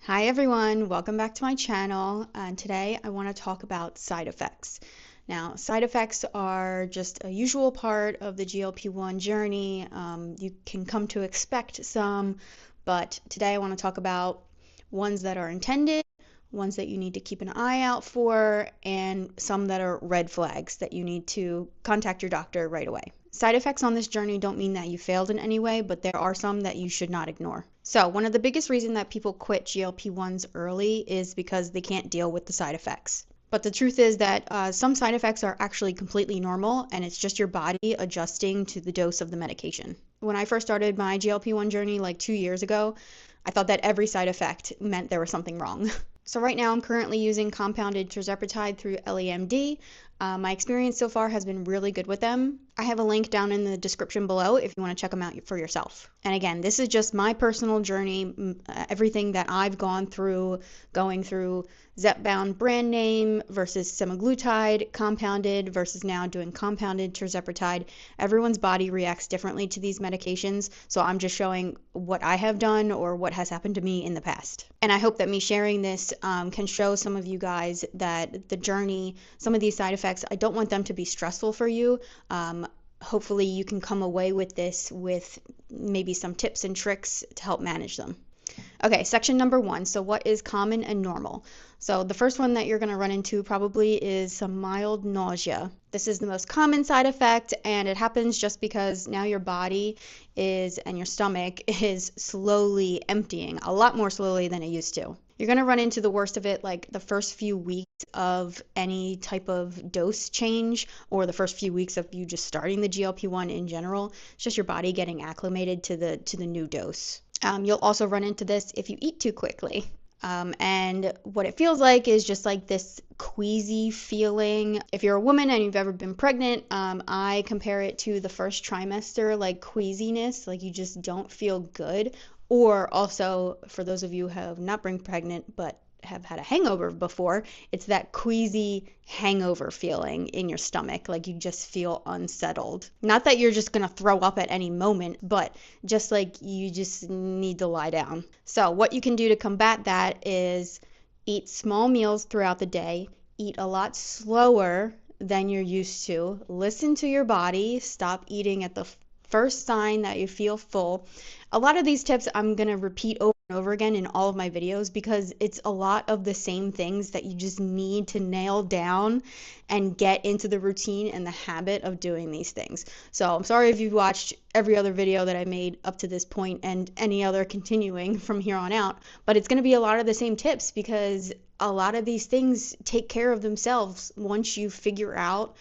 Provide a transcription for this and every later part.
Hi everyone, welcome back to my channel, and today I want to talk about side effects. Now, side effects are just a usual part of the GLP-1 journey. You can come to expect some, but today I want to talk about ones that are intended, ones that you need to keep an eye out for, and some that are red flags that you need to contact your doctor right away. Side effects on this journey don't mean that you failed in any way, but there are some that you should not ignore. So one of the biggest reasons that people quit GLP-1s early is because they can't deal with the side effects. But the truth is that some side effects are actually completely normal, and it's just your body adjusting to the dose of the medication. When I first started my GLP-1 journey like 2 years ago, I thought that every side effect meant there was something wrong. So right now I'm currently using compounded tirzepatide through EllieMD. My experience so far has been really good with them. I have a link down in the description below if you want to check them out for yourself. And again, this is just my personal journey, everything that I've gone through, going through Zepbound brand name versus semaglutide, compounded versus now doing compounded tirzepatide. Everyone's body reacts differently to these medications, so I'm just showing what I have done or what has happened to me in the past. And I hope that me sharing this can show some of you guys that the journey, some of these side effects, I don't want them to be stressful for you. Hopefully you can come away with this with maybe some tips and tricks to help manage them. Okay, section number 1. So what is common and normal? So the first one that you're going to run into probably is some mild nausea. This is the most common side effect, and it happens just because now your body is, and your stomach is slowly emptying, a lot more slowly than it used to. You're going to run into the worst of it like the first few weeks of any type of dose change, or the first few weeks of you just starting the GLP-1 in general. It's just your body getting acclimated to the new dose. You'll also run into this if you eat too quickly. And what it feels like is just like this queasy feeling. If you're a woman and you've ever been pregnant, I compare it to the first trimester, like queasiness, like you just don't feel good. Or also, for those of you who have not been pregnant but have had a hangover before, it's that queasy hangover feeling in your stomach, like you just feel unsettled. Not that you're just gonna throw up at any moment, but just like you just need to lie down. So what you can do to combat that is eat small meals throughout the day, eat a lot slower than you're used to, listen to your body, stop eating at the first sign that you feel full. A lot of these tips I'm going to repeat over and over again in all of my videos because it's a lot of the same things that you just need to nail down and get into the routine and the habit of doing these things. So I'm sorry if you've watched every other video that I made up to this point and any other continuing from here on out, but it's going to be a lot of the same tips because a lot of these things take care of themselves once you figure out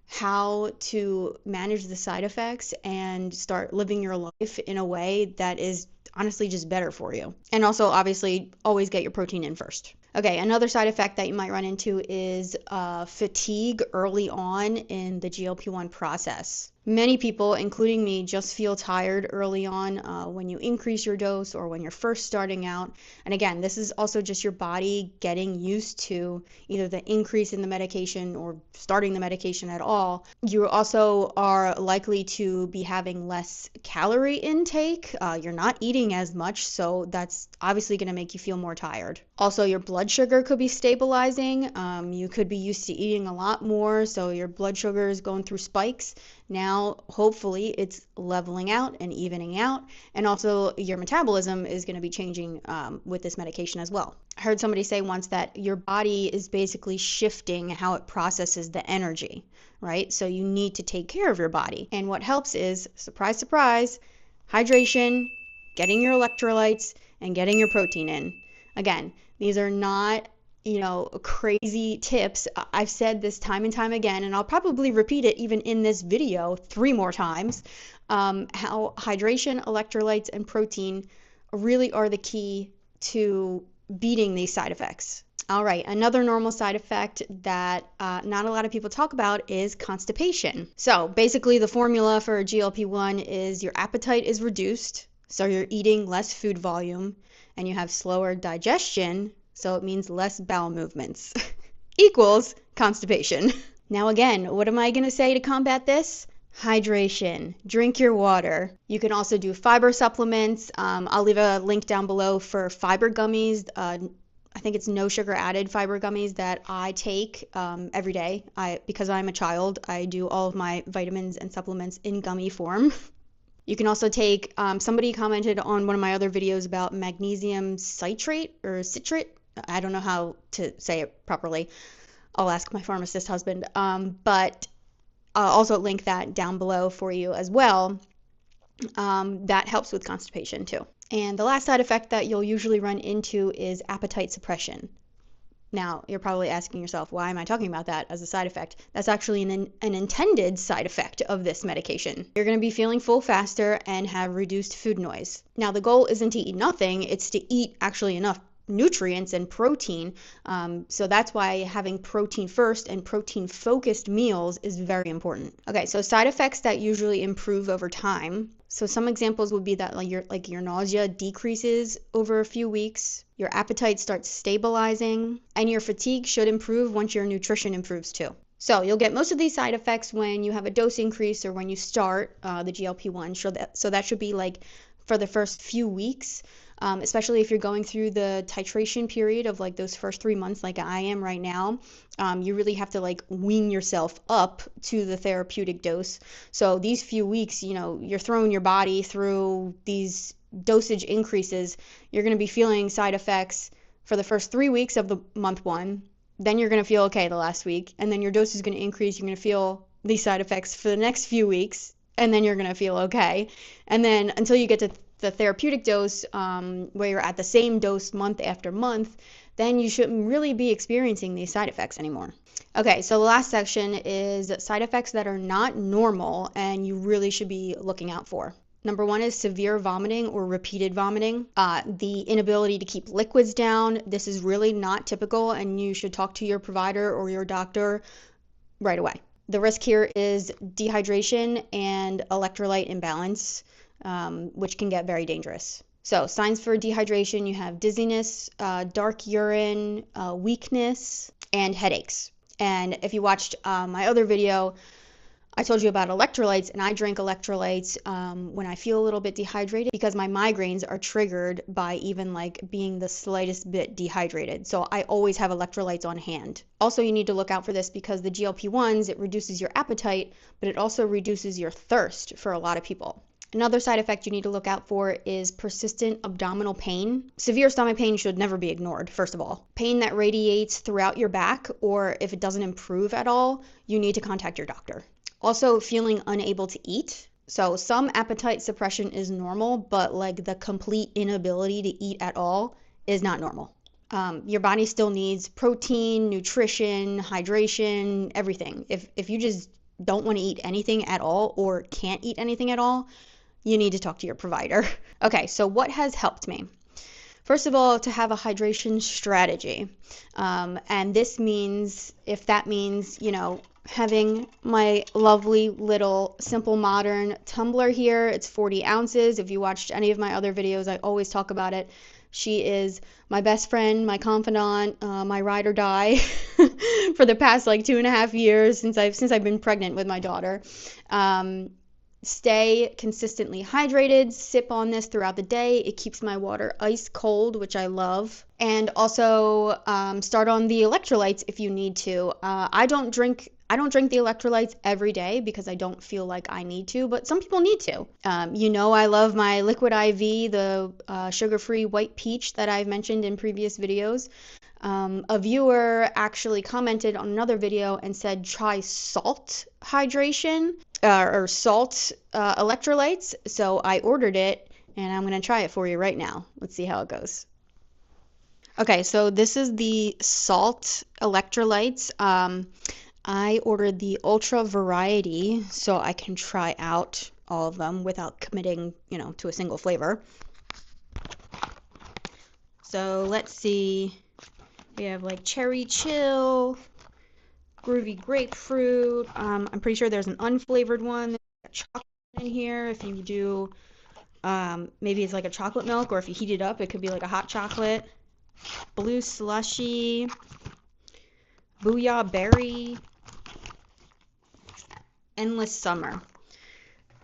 how to manage the side effects and start living your life in a way that is honestly just better for you. And also, obviously, always get your protein in first. Okay, another side effect that you might run into is fatigue early on in the GLP-1 process. Many people, including me, just feel tired early on when you increase your dose or when you're first starting out. And again, this is also just your body getting used to either the increase in the medication or starting the medication at all. You also are likely to be having less calorie intake. You're not eating as much, so that's obviously going to make you feel more tired. Also, your blood sugar could be stabilizing. You could be used to eating a lot more, so your blood sugar is going through spikes. Now, hopefully, it's leveling out and evening out, and also your metabolism is going to be changing with this medication as well. I heard somebody say once that your body is basically shifting how it processes the energy, right? So you need to take care of your body. And what helps is, surprise, surprise, hydration, getting your electrolytes, and getting your protein in. Again, these are not crazy tips. I've said this time and time again, and I'll probably repeat it even in this video 3 more times, how hydration, electrolytes, and protein really are the key to beating these side effects. All right, another normal side effect that not a lot of people talk about is constipation. So basically the formula for a GLP-1 is your appetite is reduced, so you're eating less food volume, and you have slower digestion, so it means less bowel movements, equals constipation. Now again, what am I going to say to combat this? hydration, drink your water. You can also do fiber supplements. I'll leave a link down below for fiber gummies. I think it's no sugar added fiber gummies that I take every day. Because I'm a child, I do all of my vitamins and supplements in gummy form. You can also take, somebody commented on one of my other videos about magnesium citrate or citrate. I don't know how to say it properly. I'll ask my pharmacist husband. But I'll also link that down below for you as well. That helps with constipation too. And the last side effect that you'll usually run into is appetite suppression. Now, you're probably asking yourself, why am I talking about that as a side effect? That's actually an intended side effect of this medication. You're going to be feeling full faster and have reduced food noise. Now, the goal isn't to eat nothing, it's to eat actually enough nutrients and protein. So that's why having protein first and protein focused meals is very important. Okay, so side effects that usually improve over time. So some examples would be that your nausea decreases over a few weeks, your appetite starts stabilizing, and your fatigue should improve once your nutrition improves too. So you'll get most of these side effects when you have a dose increase or when you start the GLP-1. So that should be like for the first few weeks. Especially if you're going through the titration period of like those first 3 months like I am right now. You really have to like wean yourself up to the therapeutic dose. So these few weeks, you're throwing your body through these dosage increases. You're going to be feeling side effects for the first 3 weeks of the month one. Then you're going to feel okay the last week. And then your dose is going to increase. You're going to feel these side effects for the next few weeks. And then you're going to feel okay. And then until you get to the therapeutic dose, where you're at the same dose month after month, then you shouldn't really be experiencing these side effects anymore. Okay, so the last section is side effects that are not normal and you really should be looking out for. Number one is severe vomiting or repeated vomiting. The inability to keep liquids down. This is really not typical and you should talk to your provider or your doctor right away. The risk here is dehydration and electrolyte imbalance, which can get very dangerous. So signs for dehydration, you have dizziness, dark urine, weakness, and headaches. And if you watched my other video, I told you about electrolytes, and I drink electrolytes when I feel a little bit dehydrated because my migraines are triggered by even like being the slightest bit dehydrated. So I always have electrolytes on hand. Also, you need to look out for this because the GLP-1s, it reduces your appetite, but it also reduces your thirst for a lot of people. Another side effect you need to look out for is persistent abdominal pain. Severe stomach pain should never be ignored, first of all. Pain that radiates throughout your back, or if it doesn't improve at all, you need to contact your doctor. Also, feeling unable to eat. So some appetite suppression is normal, but like the complete inability to eat at all is not normal. Your body still needs protein, nutrition, hydration, everything. If you just don't want to eat anything at all or can't eat anything at all, you need to talk to your provider. Okay, so what has helped me? First of all, to have a hydration strategy. And this means, if that means, having my lovely little simple modern tumbler here. It's 40 ounces. If you watched any of my other videos, I always talk about it. She is my best friend, my confidant, my ride or die for the past like 2.5 years since I've been pregnant with my daughter. Stay consistently hydrated, sip on this throughout the day. It keeps my water ice cold, which I love. And also start on the electrolytes if you need to. I don't drink the electrolytes every day because I don't feel like I need to, but some people need to. I love my liquid IV, the sugar-free white peach that I've mentioned in previous videos. A viewer actually commented on another video and said try SALTT hydration or SALTT electrolytes. So I ordered it and I'm going to try it for you right now. Let's see how it goes. Okay, so this is the SALTT electrolytes. I ordered the ultra variety so I can try out all of them without committing, to a single flavor. So let's see. We have like cherry chill, groovy grapefruit. I'm pretty sure there's an unflavored one. There's chocolate in here. If you do, maybe it's like a chocolate milk, or if you heat it up, it could be like a hot chocolate. Blue slushy, booyah berry, endless summer.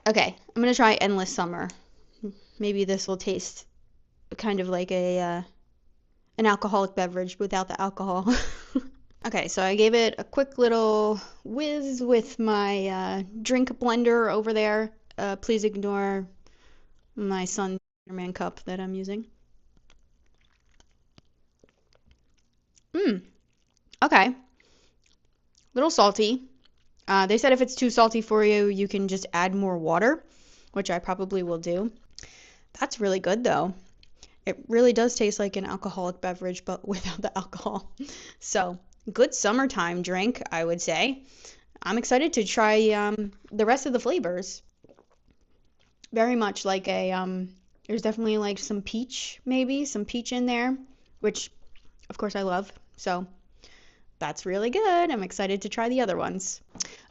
Okay, I'm gonna try Endless Summer. Maybe this will taste kind of like an alcoholic beverage without the alcohol. Okay, so I gave it a quick little whiz with my drink blender over there. Please ignore my son's Spider-Man cup that I'm using. Okay, little salty. They said if it's too salty for you, you can just add more water, which I probably will do. That's really good though. It really does taste like an alcoholic beverage, but without the alcohol. So, good summertime drink, I would say. I'm excited to try the rest of the flavors. Very much like there's definitely like some peach, maybe, some peach in there, which of course I love. So, that's really good. I'm excited to try the other ones.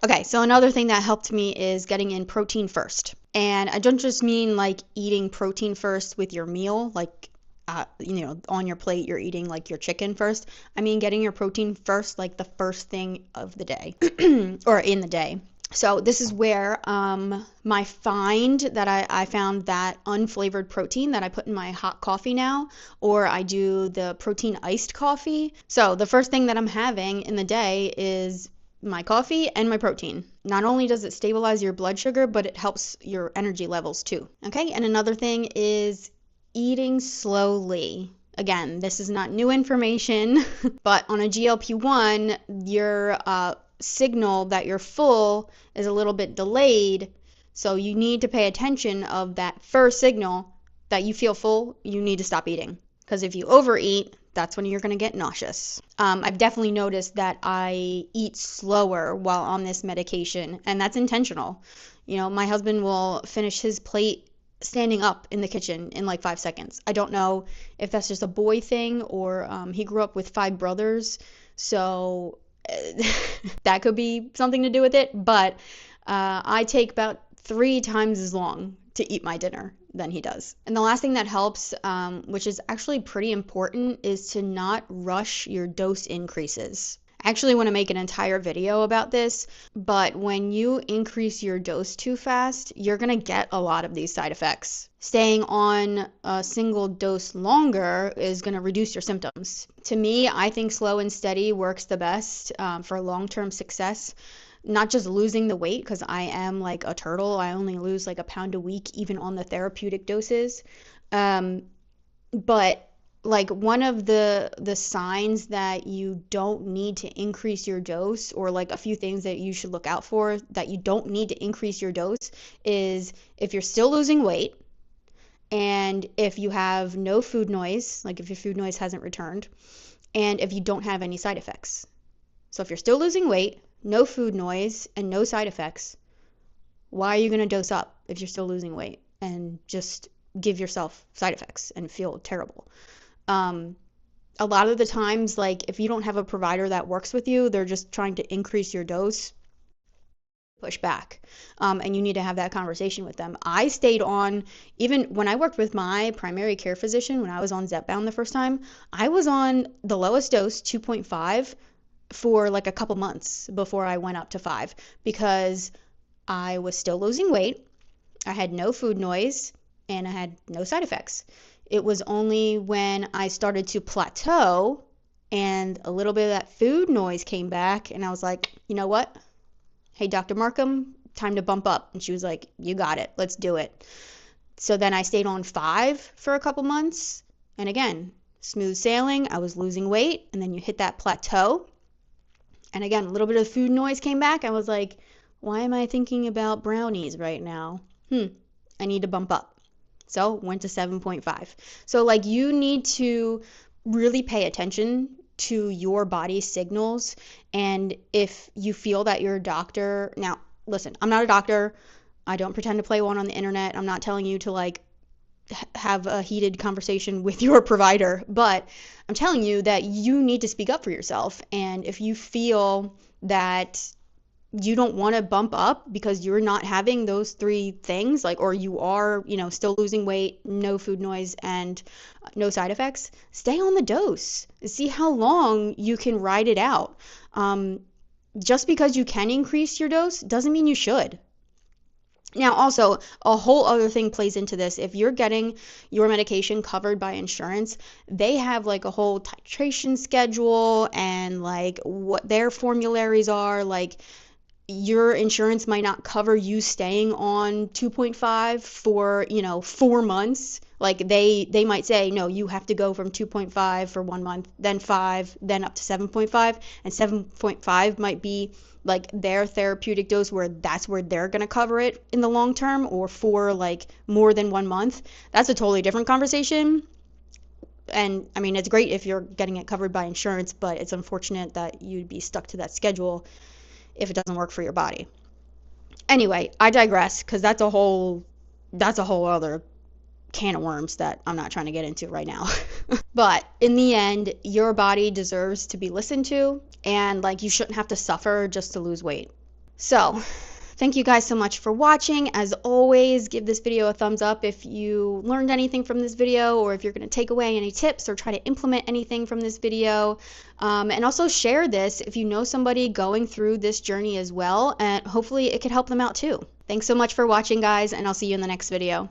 Okay, so another thing that helped me is getting in protein first. And I don't just mean like eating protein first with your meal, like, on your plate, you're eating like your chicken first. I mean, getting your protein first, like the first thing of the day or in the day. So this is where my find that I found that unflavored protein that I put in my hot coffee now, or I do the protein iced coffee. So the first thing that I'm having in the day is my coffee and my protein. Not only does it stabilize your blood sugar, but it helps your energy levels too. Okay, and another thing is eating slowly. Again, this is not new information, but on a GLP-1, your signal that you're full is a little bit delayed. So you need to pay attention of that first signal that you feel full, you need to stop eating. Because if you overeat, that's when you're going to get nauseous. I've definitely noticed that I eat slower while on this medication, and that's intentional. My husband will finish his plate standing up in the kitchen in like 5 seconds. I don't know if that's just a boy thing or he grew up with 5 brothers, so that could be something to do with it. But I take about 3 times as long to eat my dinner than he does. And the last thing that helps, which is actually pretty important, is to not rush your dose increases. I actually want to make an entire video about this, but when you increase your dose too fast, you're going to get a lot of these side effects. Staying on a single dose longer is going to reduce your symptoms. To me, I think slow and steady works the best for long-term success. Not just losing the weight, because I am like a turtle. I only lose like a pound a week, even on the therapeutic doses. But like one of the signs that you don't need to increase your dose, or like a few things that you should look out for that you don't need to increase your dose, is if you're still losing weight and if you have no food noise, like if your food noise hasn't returned, and if you don't have any side effects. So if you're still losing weight, no food noise, and no side effects, why are you going to dose up if you're still losing weight and just give yourself side effects and feel terrible? A lot of the times, like if you don't have a provider that works with you, they're just trying to increase your dose, push back. And you need to have that conversation with them. I stayed on, even when I worked with my primary care physician, when I was on Zepbound the first time, I was on the lowest dose, 2.5, for like a couple months before I went up to 5, because I was still losing weight. I had no food noise and I had no side effects. It was only when I started to plateau and a little bit of that food noise came back, and I was like, you know what? Hey, Dr. Markham, time to bump up. And she was like, you got it. Let's do it. So then I stayed on 5 for a couple months. And again, smooth sailing. I was losing weight. And then you hit that plateau. And again, a little bit of food noise came back. I was like, why am I thinking about brownies right now? I need to bump up. So went to 7.5. So like you need to really pay attention to your body signals. And if you feel that your doctor, now listen, I'm not a doctor. I don't pretend to play one on the internet. I'm not telling you to like have a heated conversation with your provider, but I'm telling you that you need to speak up for yourself. And if you feel that you don't want to bump up because you're not having those 3 things, like, or you are, still losing weight, no food noise, and no side effects, stay on the dose. See how long you can ride it out. Just because you can increase your dose doesn't mean you should. Now, also, a whole other thing plays into this. If you're getting your medication covered by insurance, they have like a whole titration schedule and like what their formularies are. Like, your insurance might not cover you staying on 2.5 for 4 months. Like, they might say, no, you have to go from 2.5 for 1 month, then 5, then up to 7.5, and 7.5 might be like their therapeutic dose, where that's where they're going to cover it in the long term, or for like more than 1 month. That's a totally different conversation. And I mean, it's great if you're getting it covered by insurance, but it's unfortunate that you'd be stuck to that schedule if it doesn't work for your body. Anyway, I digress, because that's a whole other can of worms that I'm not trying to get into right now. But in the end, your body deserves to be listened to, and like, you shouldn't have to suffer just to lose weight. So, thank you guys so much for watching. As always, give this video a thumbs up if you learned anything from this video, or if you're going to take away any tips or try to implement anything from this video. And also share this if you know somebody going through this journey as well, and hopefully it could help them out too. Thanks so much for watching, guys, and I'll see you in the next video.